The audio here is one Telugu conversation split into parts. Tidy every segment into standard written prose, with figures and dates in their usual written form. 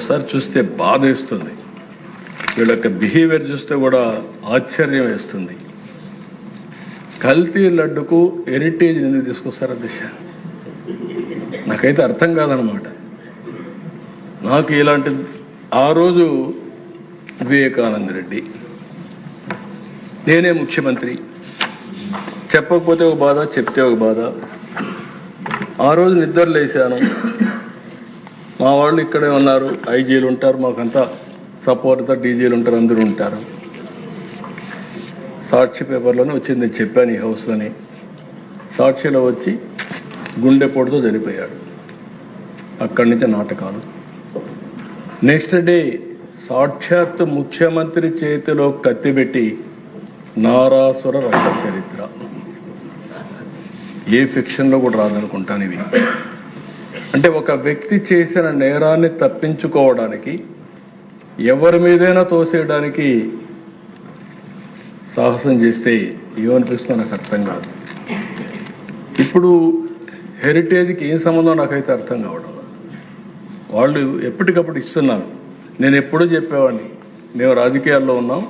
ఒకసారి చూస్తే బాధ వేస్తుంది, వీళ్ళ యొక్క బిహేవియర్ చూస్తే కూడా ఆశ్చర్యం వేస్తుంది. కల్తీ లడ్డుకు హెరిటేజ్ ఎందుకు తీసుకొస్తారా దిశ? నాకైతే అర్థం కాదనమాట. నాకు ఇలాంటి ఆ రోజు వివేకానంద రెడ్డి, నేనే ముఖ్యమంత్రి, చెప్పకపోతే ఒక బాధ, చెప్తే ఒక బాధ. ఆ రోజు నిద్ర లేశాను, మా వాళ్ళు ఇక్కడే ఉన్నారు, ఐజీలు ఉంటారు, మాకంతా సపోర్ట్తో డీజీలు ఉంటారు, అందరూ ఉంటారు. సాక్షి పేపర్లోనే వచ్చింది, నేను చెప్పాను ఈ హౌస్లోని. సాక్షిలో వచ్చి గుండెపోటుతో చనిపోయాడు. అక్కడి నుంచి నాటకాలు. నెక్స్ట్ డే సాక్షాత్ ముఖ్యమంత్రి చేతిలో కత్తిపెట్టి నారాసుర రక్త చరిత్ర. ఏ ఫిక్షన్లో కూడా రాదనుకుంటాను ఇవి. అంటే ఒక వ్యక్తి చేసిన నేరాన్ని తప్పించుకోవడానికి, ఎవరి మీదైనా తోసేయడానికి సాహసం చేస్తే ఏమనిపిస్తుందో నాకు అర్థం కాదు. ఇప్పుడు హెరిటేజ్కి ఏం సంబంధం నాకైతే అర్థం కావడం. వాళ్ళు ఎప్పటికప్పుడు ఇస్తున్నారు. నేను ఎప్పుడూ చెప్పేవాడిని, మేము రాజకీయాల్లో ఉన్నాం,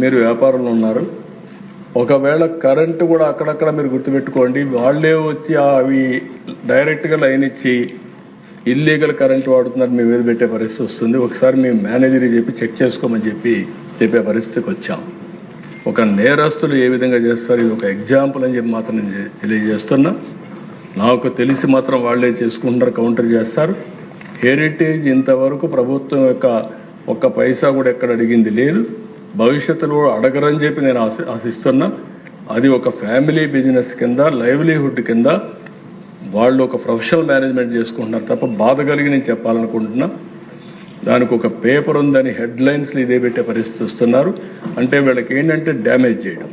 మీరు వ్యాపారంలో ఉన్నారు. ఒకవేళ కరెంటు కూడా అక్కడక్కడ మీరు గుర్తుపెట్టుకోండి, వాళ్ళే వచ్చి అవి డైరెక్ట్గా లైన్ ఇచ్చి ఇల్లీగల్ కరెంటు వాడుతున్నారు, మీ మీద పెట్టే పరిస్థితి వస్తుంది. ఒకసారి మేము మేనేజర్కి చెప్పి చెక్ చేసుకోమని చెప్పే పరిస్థితికి వచ్చాం. ఒక నేరస్తులు ఏ విధంగా చేస్తారు, ఇది ఒక ఎగ్జాంపుల్ అని చెప్పి మాత్రం నేను తెలియజేస్తున్నా. నాకు తెలిసి మాత్రం వాళ్ళే చేసుకుంటున్నారు, కౌంటర్ చేస్తారు. హెరిటేజ్ ఇంతవరకు ప్రభుత్వం యొక్క ఒక్క పైసా కూడా ఎక్కడ అడిగింది లేదు, భవిష్యత్తులో అడగరని చెప్పి నేను ఆశిస్తున్నా. అది ఒక ఫ్యామిలీ బిజినెస్ కింద, లైవ్లీహుడ్ కింద వాళ్ళు ఒక ప్రొఫెషనల్ మేనేజ్మెంట్ చేసుకుంటున్నారు తప్ప బాధ కలిగి నేను చెప్పాలనుకుంటున్నా. దానికి ఒక పేపర్ ఉందని హెడ్లైన్స్లో ఇదే పెట్టే పరిస్థితి వస్తున్నారు. అంటే వీళ్ళకి ఏంటంటే డ్యామేజ్ చేయడం.